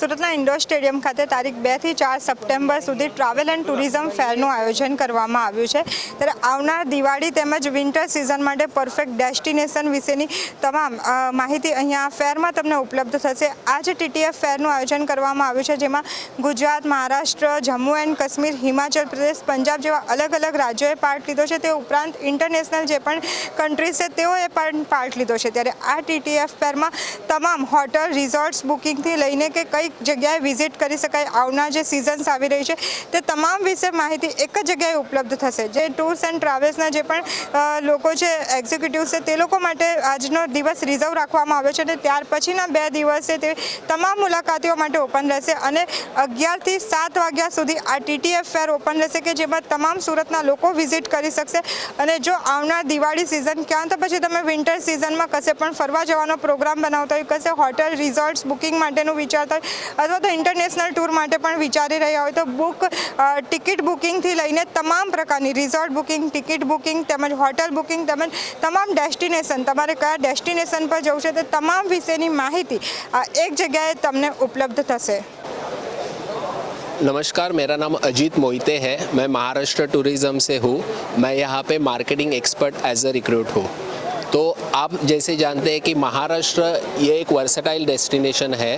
સુરતના indoor stadium ખાતે તારીખ 2 થી 4 સપ્ટેમ્બર સુધી ટ્રાવેલ એન્ડ ટુરિઝમ ફેરનું આયોજન કરવામાં આવ્યું છે। ત્યારે આવનાર દિવાળી તેમજ વિન્ટર સિઝન માટે પરફેક્ટ ડેસ્ટિનેશન વિશેની તમામ માહિતી અહીંયા ફેરમાં તમને ઉપલબ્ધ થશે। આ જે TTF ફેરનું આયોજન કરવામાં આવ્યું છે જેમાં ગુજરાત, મહારાષ્ટ્ર, જમ્મુ એન્ડ કાશ્મીર, હિમાચલ પ્રદેશ, પંજાબ જેવા અલગ અલગ રાજ્યોએ પાર્ટ લીધો છે। તે ઉપરાંત ઇન્ટરનેશનલ જે પણ કન્ટ્રીઝ છે તેઓએ પણ પાર્ટ લીધો છે। ત્યારે આ TTF ફેરમાં તમામ હોટલ, રિઝોર્ટ્સ બુકિંગથી લઈને કે કઈ જગ્યાએ વિઝિટ કરી શકાય, આવનાર જે સિઝન્સ આવી રહી છે તે તમામ વિશે માહિતી એક જ જગ્યાએ ઉપલબ્ધ થશે। જે ટૂર્સ એન્ડ ટ્રાવેલ્સના જે પણ લોકો છે, એક્ઝિક્યુટિવ્સ છે, તે લોકો માટે આજનો દિવસ રિઝર્વ રાખવામાં આવ્યો છે અને ત્યાર પછીના 2 દિવસ છે તે તમામ મુલાકાતીઓ માટે ઓપન રહેશે અને 11 થી 7 વાગ્યા સુધી આ TTF ફેર ઓપન રહેશે કે જેમાં તમામ સુરતના લોકો વિઝિટ કરી શકશે। અને જો આવનાર દિવાળી સિઝન ક્યાં તો પછી તમે વિન્ટર સિઝનમાં કશે પણ ફરવા જવાનો પ્રોગ્રામ બનાવતા હોય, કશે હોટલ, રિઝોર્ટ્સ બુકિંગ માટેનું વિચારતા હોય અથવા તો ઇન્ટરનેશનલ ટૂર માટે પણ વિચારી રહ્યા હોય તો ટિકિટ બુકિંગથી લઈને તમામ પ્રકારની રિઝોર્ટ બુકિંગ, ટિકિટ બુકિંગ તેમજ હોટલ બુકિંગ તેમજ તમામ ડેસ્ટિનેશન, તમારે કયા ડેસ્ટિનેશન પર જવું છે તે તમામ વિશેની માહિતી એક જગ્યાએ તમને ઉપલબ્ધ થશે। नमस्कार, मेरा नाम अजीत मोहिते है। मैं महाराष्ट्र टूरिज़्म से हूँ। मैं यहाँ पे marketing expert as a recruit हूँ। तो आप जैसे जानते हैं कि महाराष्ट्र ये एक वर्सेटाइल डेस्टिनेशन है।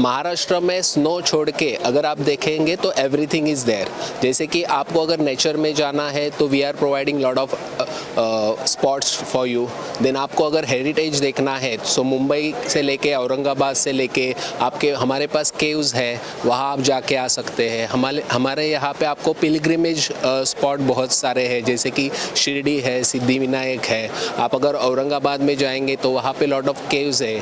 महाराष्ट्र में स्नो छोड़ के अगर आप देखेंगे तो एवरीथिंग इज़ देयर। जैसे कि आपको अगर नेचर में जाना है तो we are providing lot of spots for you. Then आपको अगर हेरिटेज देखना है सो मुंबई से लेके औरंगाबाद से लेके आपके हमारे पास केव्स है, वहाँ आप जाके आ सकते हैं। हमारे यहाँ पे आपको पिलग्रिमेज स्पॉट बहुत सारे हैं, जैसे कि शिरडी है, सिद्धिविनायक है। आप अगर औरंगाबाद में जाएंगे तो वहाँ पे लॉट ऑफ केव्स है,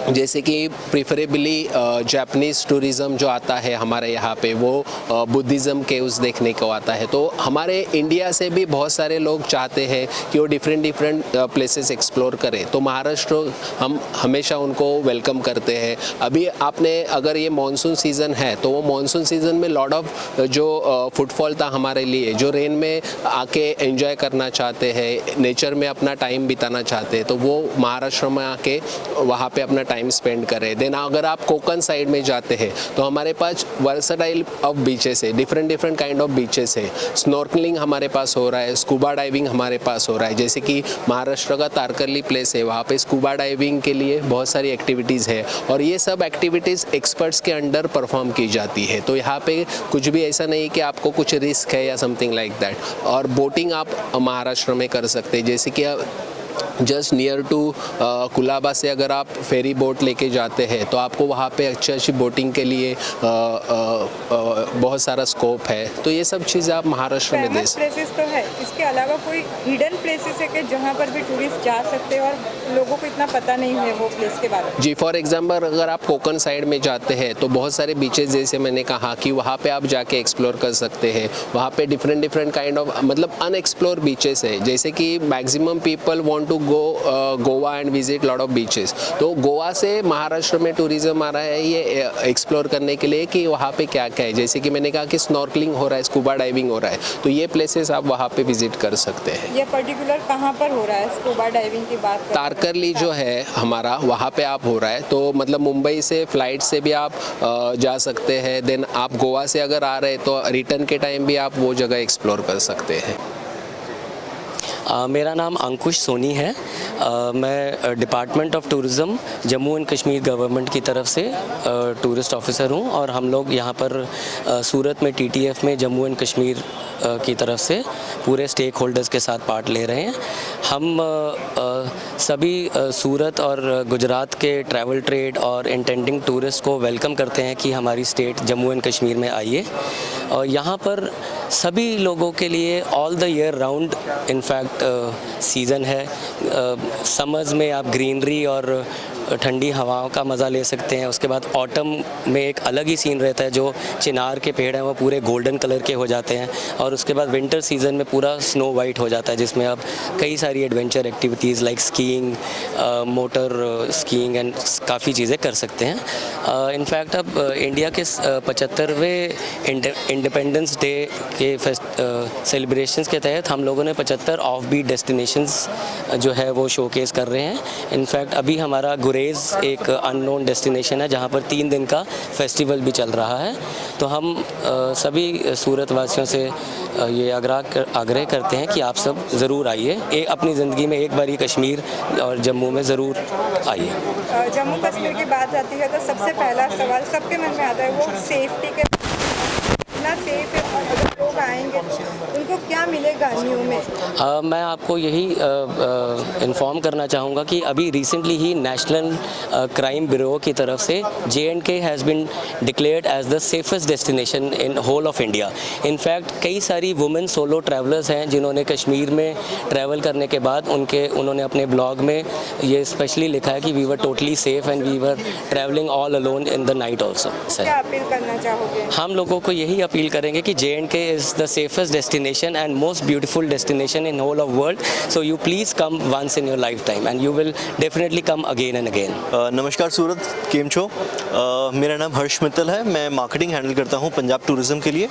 जैसे कि प्रिफरेबली जापानीज़ टूरिज़म जो आता है हमारे यहाँ पे वो बुद्धिज़्म केव्स देखने को आता है। तो हमारे इंडिया से भी बहुत सारे लोग चाहते हैं कि वो डिफरेंट प्लेसेस एक्सप्लोर करें, तो महाराष्ट्र हम हमेशा उनको वेलकम करते हैं। अभी आपने अगर ये मानसून सीज़न है तो वो मानसून सीज़न में लॉट ऑफ जो फुटफॉल था हमारे लिए, जो रेन में आके एंजॉय करना चाहते हैं, नेचर में अपना टाइम बिताना चाहते हैं, तो वो महाराष्ट्र में आके वहाँ पे अपना टाइम स्पेंड करें। देन अगर आप कोकन साइड में जाते हैं तो हमारे पास वर्सेटाइल ऑफ बीचेस है, डिफरेंट काइंड ऑफ बीचेस है। स्नॉर्कलिंग हमारे पास हो रहा है, स्कूबा डाइविंग हमारे पास हो रहा है। जैसे कि महाराष्ट्र का तारकर्ली प्लेस है, वहाँ पे स्कूबा डाइविंग के लिए बहुत सारी एक्टिविटीज़ है और ये सब एक्टिविटीज़ एक्सपर्ट्स के अंडर परफॉर्म की जाती है। तो यहाँ पे कुछ भी ऐसा नहीं कि आपको कुछ रिस्क है या समथिंग लाइक दैट। और बोटिंग आप महाराष्ट्र में कर सकते हैं, जैसे कि जस्ट नियर टू कुलाबा से अगर आप फेरी बोट लेके जाते हैं तो आपको वहाँ पे अच्छी बोटिंग के लिए बहुत सारा स्कोप है। तो ये सब चीज़ें आप महाराष्ट्र में दे सकते हैं। प्लेसेस तो है, इसके अलावा कोई हिडन प्लेसेस है कि जहाँ पर भी टूरिस्ट जा सकते हैं और लोगों को इतना पता नहीं है वो प्लेस के बारे में? जी, फॉर एग्जाम्पल अगर आप कोकन साइड में जाते हैं तो बहुत सारे बीचेस, जैसे मैंने कहा कि वहाँ पे आप जाके एक्सप्लोर कर सकते हैं। वहाँ पे डिफरेंट काइंड ऑफ मतलब अनएक्सप्लोर बीचेस है, जैसे कि maximum people want to go Goa and visit lot of beaches. तो गोवा से महाराष्ट्र में टूरिज्म आ रहा है ये एक्सप्लोर करने के लिए कि वहाँ पे क्या क्या है। जैसे कि मैंने कहा कि स्नॉर्कलिंग हो रहा है, स्कूबा डाइविंग हो रहा है, तो ये प्लेसेस आप वहाँ पे विजिट कर सकते हैं। ये पर्टिकुलर कहाँ पर हो रहा है स्कूबा डाइविंग की बात? तारकर्ली जो है हमारा, वहाँ पे आप हो रहा है। तो मतलब मुंबई से फ्लाइट से भी आप जा सकते हैं। देन आप गोवा से अगर आ रहे हैं तो रिटर्न के टाइम भी आप वो जगह एक्सप्लोर कर सकते हैं। मेरा नाम अंकुश सोनी है। मैं department of tourism Jammu and Kashmir government की तरफ से टूरिस्ट ऑफिसर हूँ और हम लोग यहाँ पर सूरत में TTF में जम्मू एंड कश्मीर की तरफ से पूरे स्टेक होल्डर्स के साथ पार्ट ले रहे हैं। हम सभी सूरत और गुजरात के ट्रैवल ट्रेड और इंटेंडिंग टूरिस्ट को वेलकम करते हैं कि हमारी स्टेट जम्मू एंड कश्मीर में आइए। और यहाँ पर सभी लोगों के लिए all the year round in fact season है। समर्स में आप ग्रीनरी और ठंडी हवाओं का मज़ा ले सकते हैं। उसके बाद ऑटम में एक अलग ही सीन रहता है, जो चिनार के पेड़ हैं वो पूरे गोल्डन कलर के हो जाते हैं। और उसके बाद विंटर सीज़न में पूरा स्नो वाइट हो जाता है, जिसमें आप कई सारी adventure activities like skiing, motor skiing and काफ़ी चीज़ें कर सकते हैं। इनफैक्ट अब इंडिया के 75वें इंडिपेंडेंस डे के सेलिब्रेशंस के तहत हम लोगों ने 75 ऑफ बीट डेस्टिनेशंस जो है वो शोकेस कर रहे हैं। इनफैक्ट अभी हमारा गुरेज एक अननोन डेस्टिनेशन है जहाँ पर 3 दिन का फेस्टिवल भी चल रहा है। तो हम सभी सूरत वासियों से ये आग्रह करते हैं कि आप सब ज़रूर आइए, अपनी ज़िंदगी में एक बार कश्मीर और जम्मू में ज़रूर आइए। जम्मू कश्मीर की बात आती है तो सबसे पहला सवाल सबके मन में आता है वो सेफ्टी के, कितना सेफ है और अगर लोग आएंगे तो उनको क्या मिलेगा न्यू में? मैं आपको यही इन्फॉर्म करना चाहूँगा कि अभी रिसेंटली ही नेशनल क्राइम ब्यूरो की तरफ से J&K has been declared as the safest destination in whole of India. In fact कई सारी वुमेन सोलो ट्रैवलर्स हैं जिन्होंने कश्मीर में ट्रैवल करने के बाद उन्होंने अपने ब्लॉग में ये स्पेशली लिखा है कि we were totally safe and we were travelling all alone in the night also. क्या अपील करना चाहोगे? हम लोगों को यही अपील करेंगे कि J&K is the safest destination and most beautiful destination in whole of world, so you please come once in your lifetime and you will definitely come again and again. नमस्कार सूरत, केम छो? मेरा नाम हर्ष मित्तल है, मैं मार्केटिंग हैंडल करता हूँ Punjab tourism के लिए।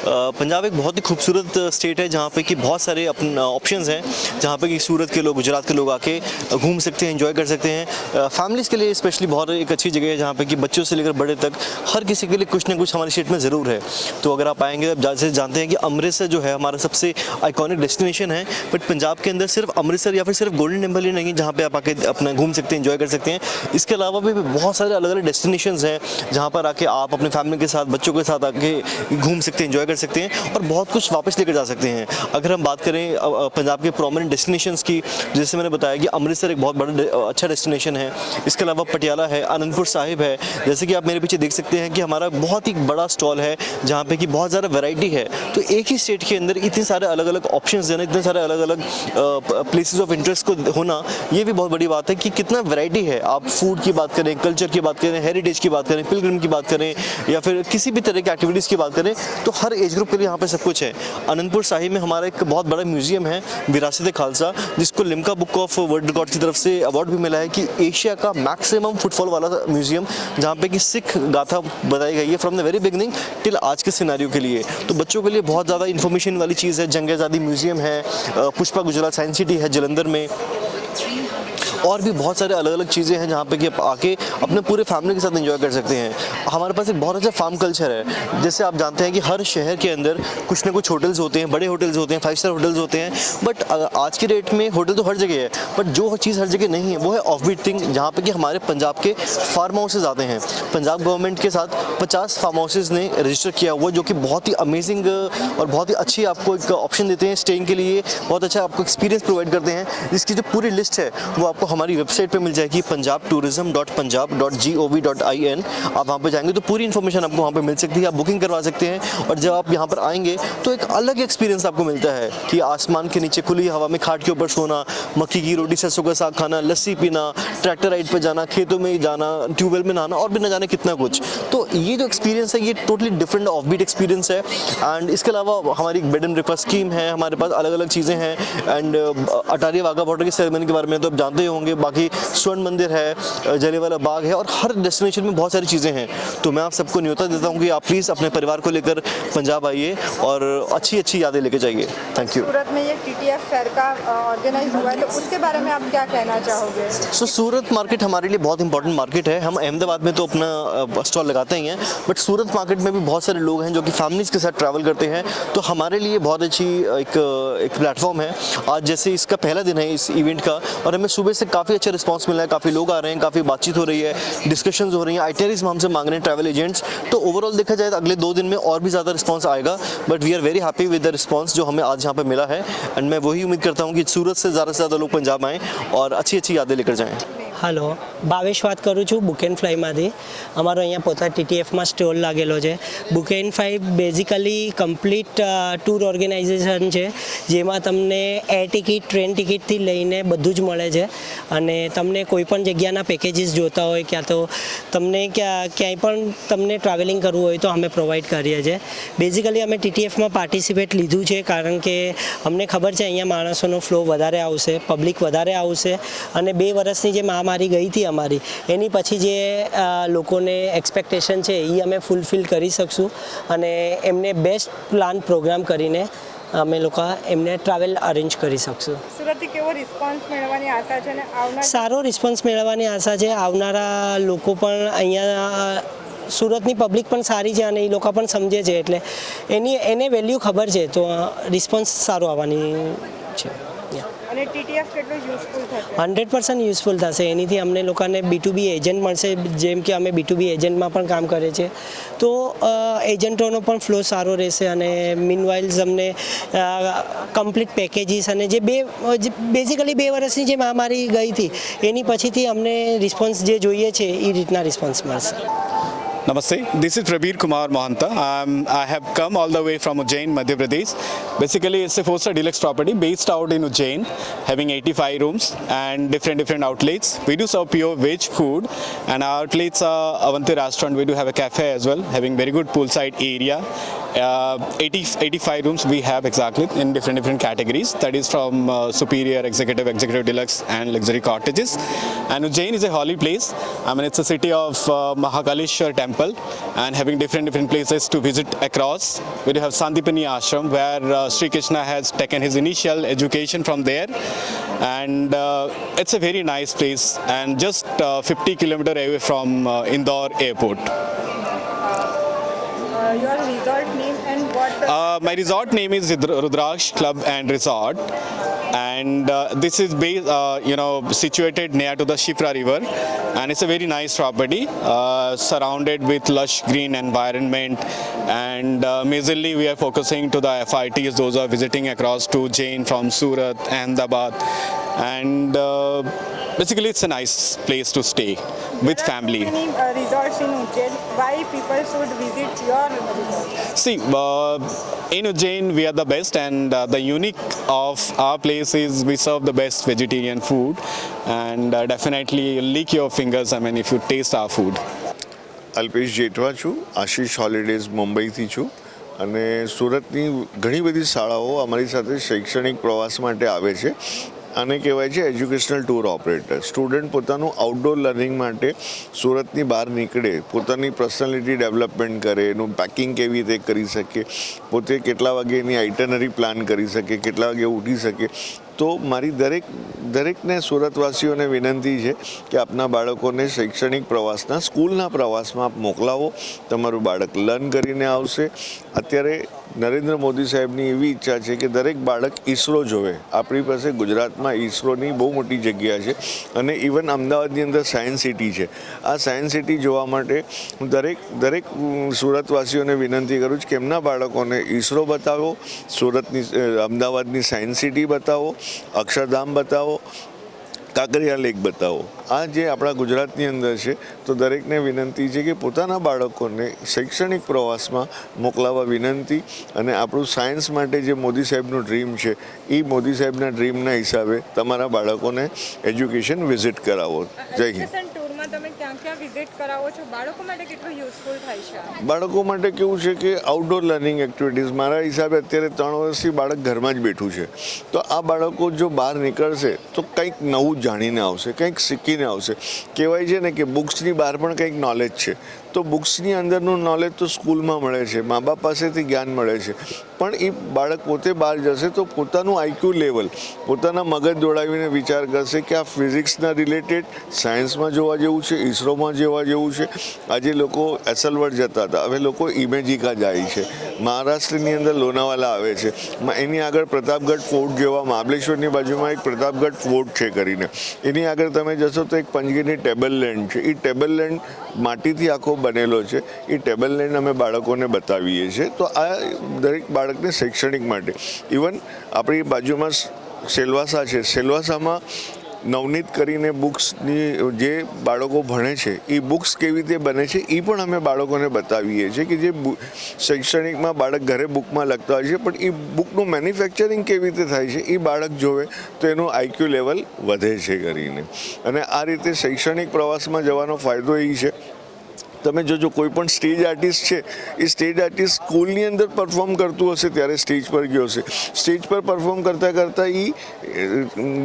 पंजाब एक बहुत ही खूबसूरत स्टेट है जहाँ पे कि बहुत सारे अपने ऑप्शंस हैं, जहाँ पे कि सूरत के लोग, गुजरात के लोग आके घूम सकते हैं, एंजॉय कर सकते हैं। फैमिलीज़ के लिए स्पेशली बहुत एक अच्छी जगह है जहाँ पे कि बच्चों से लेकर बड़े तक हर किसी के लिए कुछ ना कुछ हमारी स्टेट में ज़रूर है। तो अगर आप आएंगे, आप जैसे जानते हैं कि अमृतसर जो है हमारा सबसे आइकॉनिक डेस्टिनेशन है, बट पंजाब के अंदर सिर्फ अमृतसर या फिर सिर्फ गोल्डन टेम्पल ही नहीं जहाँ पे आप आके अपना घूम सकते हैं, एंजॉय कर सकते हैं। इसके अलावा भी बहुत सारे अलग अलग डेस्टिनेशंस हैं जहाँ पर आके आप अपने फैमिली के साथ, बच्चों के साथ आके घूम सकते हैं, एंजॉय कर सकते हैं और बहुत कुछ वापस लेकर जा सकते हैं। अगर हम बात करें पंजाब के प्रोमिनेंट डेस्टिनेशंस की, जैसे मैंने बताया कि अमृतसर एक बहुत बड़ा अच्छा डेस्टिनेशन है। इसके अलावा पटियाला है, आनंदपुर साहिब है। जैसे कि आप मेरे पीछे देख सकते हैं कि हमारा बहुत ही बड़ा स्टॉल है जहाँ पे कि बहुत ज़्यादा वैरायटी है। तो एक ही स्टेट के अंदर इतने सारे अलग अलग ऑप्शंस हैं, इतने सारे अलग अलग प्लेसेस ऑफ इंटरेस्ट को होना, ये भी बहुत बड़ी बात है कि कितना वैरायटी है। आप फूड की बात करें, कल्चर की बात करें, हेरिटेज की बात करें, पिलग्रिम की बात करें या फिर किसी भी तरह की एक्टिविटीज़ की बात करें, तो हर एज ग्रुप के लिए यहाँ पे सब कुछ है। अनंतपुर साहिब में हमारा एक बहुत बड़ा म्यूजियम है, विरासत खालसा, जिसको Limca book of world record की तरफ से अवार्ड भी मिला है कि एशिया का मैक्सिमम फुटफॉल वाला म्यूजियम, जहाँ पे कि सिख गाथा बताई गई है from the very beginning till आज के सिनेरियो के लिए। तो बच्चों के लिए बहुत ज़्यादा इन्फॉर्मेशन वाली चीज़ है। जंग आज़ादी म्यूजियम है, पुष्पा गुजरात साइंस सिटी है जलंधर में, और भी बहुत सारे अलग अलग चीज़ें हैं जहाँ पे कि आप आके अपने पूरे फैमिली के साथ एंजॉय कर सकते हैं। हमारे पास एक बहुत अच्छा फार्म कल्चर है। जैसे आप जानते हैं कि हर शहर के अंदर कुछ ना कुछ होटल्स होते हैं, बड़े होटल्स होते हैं, 5 स्टार होटल्स होते हैं, बट आज की डेट में होटल तो हर जगह है, बट जो चीज़ हर जगह नहीं है वो है ऑफ बीट थिंग, जहाँ पे कि हमारे पंजाब के फार्म हाउसेज आते हैं। पंजाब गवर्नमेंट के साथ 50 फार्म हाउसेज ने रजिस्टर किया हुआ, जो कि बहुत ही अमेजिंग और बहुत ही अच्छी आपको एक ऑप्शन देते हैं स्टेइंग के लिए, बहुत अच्छा आपको एक्सपीरियंस प्रोवाइड करते हैं। जिसकी जो पूरी लिस्ट है वो आपको हमारी वेबसाइट पे मिल जाएगी, punjabtourism.punjab.gov.in। आप वहाँ पे जाएंगे तो पूरी इन्फॉर्मेशन आपको वहाँ पे मिल सकती है, आप बुकिंग करवा सकते हैं। और जब आप यहाँ पर आएंगे तो एक अलग एक्सपीरियंस आपको मिलता है कि आसमान के नीचे खुली हवा में खाट के ऊपर सोना, मक्की की रोटी, सरसों का साग खाना, लस्सी पीना, ट्रैक्टर राइड पर जाना, खेतों में जाना, ट्यूबवेल में नहाना और भी न जाने कितना कुछ। तो ये जो एक्सपीरियंस है ये totally different off beat experience है। एंड इसके अलावा हमारी बेड एंड ब्रेकफास्ट स्कीम है, हमारे पास अलग अलग चीज़ें हैं। एंड अटारी वाघा बॉर्डर की सेरेमनी के बारे में तो आप जानते ही होंगे, बाकी स्वर्ण मंदिर है, जलियांवाला बाग है और हर डेस्टिनेशन में बहुत सारी चीज़ें हैं। तो मैं आप सबको न्योता देता हूँ कि आप प्लीज़ अपने परिवार को लेकर पंजाब आइए और अच्छी अच्छी यादें लेके जाइए। Thank you. सूरत में ये TTF फेयर का ऑर्गेनाइज हुआ है, तो उसके बारे में आप क्या कहना चाहोगे? सूरत मार्केट हमारे लिए बहुत इंपॉर्टेंट मार्केट है। हम अहमदाबाद में तो अपना स्टॉल लगाते ही हैं, बट सूरत मार्केट में भी बहुत सारे लोग हैं जो कि फैमिलीज़ के साथ ट्रैवल करते हैं। तो हमारे लिए बहुत अच्छी एक प्लेटफॉर्म है। आज जैसे इसका पहला दिन है इस इवेंट का, और हमें सुबह से काफ़ी अच्छा रिस्पांस मिला है, काफ़ी लोग आ रहे हैं, काफ़ी बातचीत हो रही है, डिस्कशंस हो रही हैं, आइटनरीज हमसे मांग रहे हैं ट्रैवल एजेंट्स। तो ओवरऑल देखा जाए तो अगले 2 दिन में और भी ज़्यादा रिस्पांस आएगा, but we are very happy with the response जो हमें आज यहाँ पे मिला है। एंड मैं वही उम्मीद करता हूँ कि सूरत से ज़्यादा लोग पंजाब आएँ और अच्छी अच्छी यादें लेकर जाएँ। હલો, ભાવેશ વાત કરું છું બુક એન્ડ ફ્લાયમાંથી. અમારો અહીંયા પોતા TTFમાં સ્ટોલ લાગેલો છે. Book and fly basically complete tour organisation છે, જેમાં તમને એર ટિકિટ, ટ્રેન ટિકિટથી લઈને બધું જ મળે છે. અને તમને કોઈ પણ જગ્યાના પેકેજીસ જોતા હોય, ક્યાં તો તમને ક્યાંય પણ તમને ટ્રાવેલિંગ કરવું હોય તો અમે પ્રોવાઈડ કરીએ છીએ. બેઝિકલી અમે TTFમાં પાર્ટિસિપેટ લીધું છે કારણ કે અમને ખબર છે અહીંયા માણસોનો ફ્લો વધારે આવશે, પબ્લિક વધારે આવશે, અને 2 વર્ષની જે મહામારી મારી ગઈ હતી અમારી, એની પછી જે લોકોને એક્સપેક્ટેશન છે એ અમે ફૂલફિલ કરી શકશું અને એમને બેસ્ટ પ્લાન પ્રોગ્રામ કરીને અમે લોકો એમને ટ્રાવેલ અરેન્જ કરી શકશું. સુરતથી કેવો રિસ્પોન્સ મેળવવાની આશા છે અને આવનાર સારો રિસ્પોન્સ મેળવવાની આશા છે. આવનારા લોકો પણ અહીંયા સુરતની પબ્લિક પણ સારી છે અને એ લોકો પણ સમજે છે, એટલે એને વેલ્યુ ખબર છે, તો રિસ્પોન્સ સારો આવવાની છે. અને ટીટીએફ કેટલું યુઝફુલ થશે? 100% યુઝફુલ થશે. એનીથી અમને લોકોને B2B એજન્ટ મળશે, જેમ કે અમે B2B એજન્ટમાં પણ કામ કરીએ છીએ, તો એજન્ટોનો પણ ફ્લો સારો રહેશે અને મીનવાઇલ્સ અમને કમ્પ્લીટ પેકેજીસ અને જે બેઝિકલી 2 વર્ષની જે મહામારી ગઈ હતી એની પછીથી અમને રિસ્પોન્સ જે જોઈએ છે એ રીતના રિસ્પોન્સ મળશે. Namaste, this is Prabir Kumar Mohanta. I have come all the way from Ujjain, Madhya Pradesh. Basically, it's a 4-star deluxe property based out in Ujjain, having 85 rooms and different outlets. We do serve pure veg food, and our outlets are Avanti restaurant. We do have a cafe as well, having very good poolside area. 85 rooms we have exactly in different categories. That is from superior, executive deluxe, and luxury cottages. And Ujjain is a holy place. I mean, it's a city of Mahakaleshwar temple, and having different places to visit across. We do have Sandipani Ashram, where Sri Krishna has taken his initial education from there, and it's a very nice place, and just 50 kilometers away from Indore airport. Your resort name and what? My resort name is Rudraksh Club and Resort, and this is situated near to the Shifra River, and it's a very nice property, surrounded with lush green environment, and majorly we are focusing to the FITs, those who are visiting across to Jain from Surat, Ahmedabad, and basically it's a nice place to stay with family. There are many resorts in Ujjain. Why people should visit your resort? See, in Ujjain we are the best, and the unique of our place is we serve the best vegetarian food, and definitely lick your fingers, I mean, if you taste our food. Alpesh Jethwa છું, આશીષ holidays મુંબઈથી છું, અને સુરતની ઘણી બધી શાળાઓ અમારી સાથે શૈક્ષણિક પ્રવાસ માટે આવે છે. આને કહેવાય છે એજ્યુકેશનલ ટૂર ઓપરેટર. સ્ટુડન્ટ પોતાનું આઉટડોર લર્નિંગ માટે સુરતની બહાર નીકળે, પોતાની પર્સનાલિટી ડેવલપમેન્ટ કરે, એનું પેકિંગ કેવી રીતે કરી શકે, પોતે કેટલા વાગે એની આઇટનરી પ્લાન કરી શકે, કેટલા વાગે ઉઠી શકે. તો મારી દરેકને સુરતવાસીઓને વિનંતી છે કે આપના બાળકોને શૈક્ષણિક પ્રવાસના સ્કૂલના પ્રવાસમાં આપ મોકલાવો. તમારું બાળક લર્ન કરીને આવશે. અત્યારે નરેન્દ્ર મોદી સાહેબની એવી ઈચ્છા છે કે દરેક બાળક ઈસરો જોવે. આપણી પાસે ગુજરાતમાં ઈસરોની બહુ મોટી જગ્યા છે, અને ઇવન અમદાવાદની અંદર સાયન્સ સિટી છે. આ સાયન્સ સિટી જોવા માટે હું દરેક સુરતવાસીઓને વિનંતી કરું છું કે એમના બાળકોને ઈસરો બતાવો, સુરતની અમદાવાદની સાયન્સ સિટી બતાવો, અક્ષરધામ બતાવો, કાંકરિયા લેક બતાવો. આ જે આપણા ગુજરાતની અંદર છે, તો દરેકને વિનંતી છે કે પોતાના બાળકોને શૈક્ષણિક પ્રવાસમાં મોકલાવવા વિનંતી. અને આપણું સાયન્સ માટે જે મોદી સાહેબનું ડ્રીમ છે, એ મોદી સાહેબના ડ્રીમના હિસાબે તમારા બાળકોને એજ્યુકેશન વિઝિટ કરાવો. જય હિન્દ. તમે ક્યાં વિઝિટ કરાવો છો? બાળકો માટે કેટલું યુઝફુલ થાય છે? બાળકો માટે કેવું છે કે આઉટડોર લર્નિંગ એક્ટિવિટીઝ, મારા હિસાબે અત્યારે 3 વર્ષથી બાળક ઘરમાં જ બેઠું છે, તો આ બાળકો જો બહાર નીકળશે તો કંઈક નવું જાણીને આવશે, કંઈક શીખીને આવશે. કહેવાય છે ને કે બુક્સની બહાર પણ કંઈક નોલેજ છે, તો બુક્સની અંદરનું નોલેજ તો સ્કૂલમાં મળે છે, મા બાપ પાસેથી જ્ઞાન મળે છે, પણ એ બાળક પોતે બહાર જશે તો પોતાનું આઈક્યુ લેવલ, પોતાના મગજ દોડાવીને વિચાર કરશે કે આ ફિઝિક્સના રિલેટેડ સાયન્સમાં જોવા જેવું છે, ઈસરોમાં જોવા જેવું છે. આજે લોકો એસલવડ જતા હતા, હવે લોકો ઇમેજિકા જાય છે. મહારાષ્ટ્રની અંદર લોનાવાલા આવે છે, એની આગળ પ્રતાપગઢ ફોર્ટ જેવા, મહાબલેશ્વરની બાજુમાં એક પ્રતાપગઢ ફોર્ટ છે કરીને, એની આગળ તમે જશો તો એક પંચગીની ટેબલ લેન્ડ છે. એ ટેબલ લેન્ડ માટીથી આખો બનેલો છે. એ ટેબલ લેન્ડ અમે બાળકોને બતાવીએ છીએ. તો આ દરેક બાળકને શૈક્ષણિક માટે, ઇવન આપણી બાજુમાં સેલવાસા છે, સેલવાસામાં નવનીત કરીને બુક્સની જે બાળકો ભણે છે, એ બુક્સ કેવી રીતે બને છે એ પણ અમે બાળકોને બતાવીએ છીએ. કે જે શૈક્ષણિકમાં બાળક ઘરે બુકમાં લખતા હોય છે, પણ એ બુકનું મેન્યુફેક્ચરિંગ કેવી રીતે થાય છે એ બાળક જોવે તો એનું આઈક્યુ લેવલ વધે છે કરીને. અને આ રીતે શૈક્ષણિક પ્રવાસમાં જવાનો ફાયદો એ છે તમે જોજો કોઈ પણ સ્ટેજ આર્ટિસ્ટ છે એ સ્ટેજ આર્ટિસ્ટ સ્કૂલની અંદર પરફોર્મ કરતું હશે ત્યારે સ્ટેજ પર ગયો હશે, સ્ટેજ પર પરફોર્મ કરતાં કરતાં એ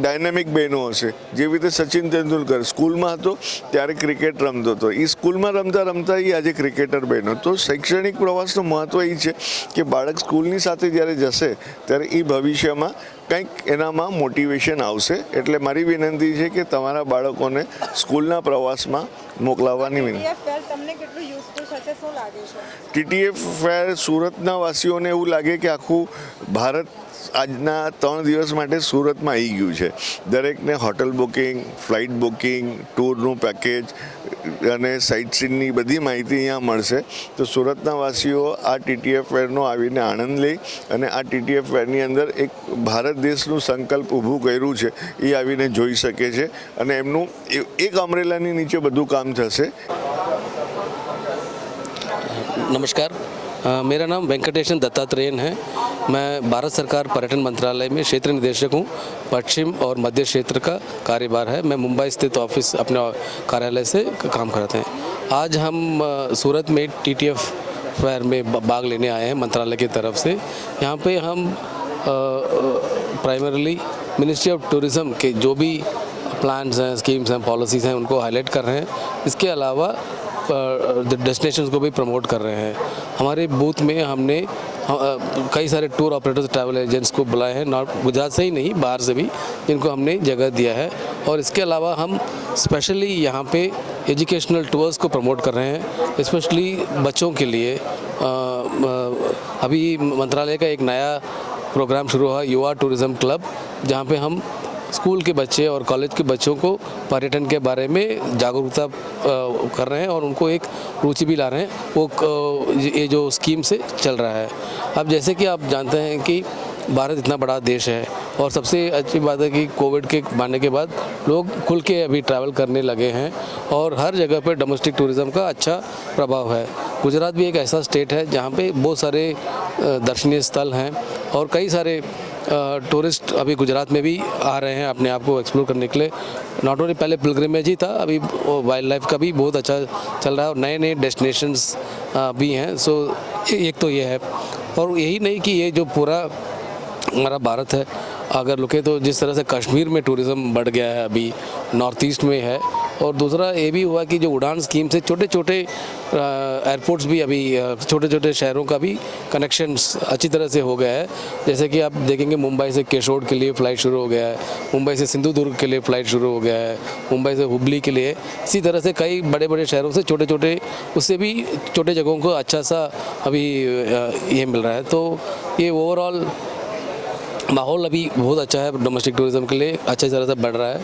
ડાયનામિક બહેનો હશે. જેવી રીતે સચિન તેંડુલકર સ્કૂલમાં હતો ત્યારે ક્રિકેટ રમતો હતો, એ સ્કૂલમાં રમતા રમતા એ આજે ક્રિકેટર બહેનો. તો શૈક્ષણિક પ્રવાસનું મહત્ત્વ એ છે કે બાળક સ્કૂલની સાથે જ્યારે જશે ત્યારે એ ભવિષ્યમાં કંઈક એનામાં મોટિવેશન આવશે. એટલે મારી વિનંતી છે કે તમારા બાળકોને સ્કૂલના પ્રવાસમાં મોકલાવવાની વિનંતી. TTF ફેર તમને કેટલું યુઝફુલ થશે, શું લાગે છે? TTF ફેર સુરતના વાસીઓને એવું લાગે કે આખું ભારત આજના 3 દિવસ માટે સુરતમાં આવી ગયું છે. દરેકને હોટલ બુકિંગ, ફ્લાઇટ બુકિંગ, ટૂરનું પેકેજ અને સાઇટ સીનની બધી માહિતી અહીંયા મળશે. તો સુરતના વાસીઓ આ TTF ફેરનો આવીને આનંદ લે અને આ TTF ફેરની અંદર એક ભારત દેશનું સંકલ્પ ઊભું કર્યું છે એ આવીને જોઈ શકે છે અને એમનું એક અમરેલાની નીચે બધું કામ થશે. नमस्कार, मेरा नाम वेंकटेशन दत्तात्रेयन है. मैं भारत सरकार पर्यटन मंत्रालय में क्षेत्र निदेशक हूँ. पश्चिम और मध्य क्षेत्र का कार्यभार है. मैं मुंबई स्थित ऑफिस अपने कार्यालय से काम करते हैं. आज हम सूरत में TTF फेयर में भाग लेने आए हैं मंत्रालय की तरफ से. यहाँ पे हम प्राइमरीली मिनिस्ट्री ऑफ टूरिज़्म के जो भी प्लान्स हैं, स्कीम्स हैं, पॉलिसीज़ हैं उनको हाईलाइट कर रहे हैं. इसके अलावा डेस्टिनेशंस को भी प्रमोट कर रहे हैं. हमारे बूथ में हमने कई सारे टूर ऑपरेटर्स, ट्रैवल एजेंट्स को बुलाए हैं, नॉट गुजरात से ही नहीं बाहर से भी, जिनको हमने जगह दिया है. और इसके अलावा हम स्पेशली यहाँ पे एजुकेशनल टूर्स को प्रमोट कर रहे हैं, स्पेशली बच्चों के लिए. अभी मंत्रालय का एक नया प्रोग्राम शुरू हुआ, युवा टूरिज़्म क्लब, जहाँ पे हम स्कूल के बच्चे और कॉलेज के बच्चों को पर्यटन के बारे में जागरूकता कर रहे हैं और उनको एक रुचि भी ला रहे हैं. वो ये जो स्कीम से चल रहा है. अब जैसे कि आप जानते हैं कि भारत इतना बड़ा देश है और सबसे अच्छी बात है कि कोविड के आने के बाद लोग खुल के अभी ट्रैवल करने लगे हैं और हर जगह पर डोमेस्टिक टूरिज़्म का अच्छा प्रभाव है. गुजरात भी एक ऐसा स्टेट है जहाँ पे बहुत सारे दर्शनीय स्थल हैं और कई सारे टूरिस्ट अभी गुजरात में भी आ रहे हैं अपने आप को एक्सप्लोर करने के लिए. नॉट ओनली पहले पिलग्रिमेज ही था, अभी वाइल्ड लाइफ का भी बहुत अच्छा चल रहा है और नए नए डेस्टिनेशंस भी हैं. सो एक तो ये है. और यही नहीं कि ये जो पूरा हमारा भारत है, अगर रुके तो जिस तरह से कश्मीर में टूरिज़्म बढ़ गया है, अभी नॉर्थ ईस्ट में है. और दूसरा ये भी हुआ कि जो उड़ान स्कीम से छोटे छोटे एयरपोर्ट्स भी अभी छोटे छोटे शहरों का भी कनेक्शंस अच्छी तरह से हो गया है. जैसे कि आप देखेंगे मुंबई से केशोड़ के लिए फ़्लाइट शुरू हो गया है, मुंबई से सिंधुदुर्ग के लिए फ़्लाइट शुरू हो गया है, मुंबई से हुबली के लिए. इसी तरह से कई बड़े बड़े शहरों से छोटे छोटे, उससे भी छोटे जगहों को अच्छा सा अभी ये मिल रहा है. तो ये ओवरऑल माहौल अभी बहुत अच्छा है, डोमेस्टिक टूरिज़्म के लिए अच्छी तरह से बढ़ रहा है.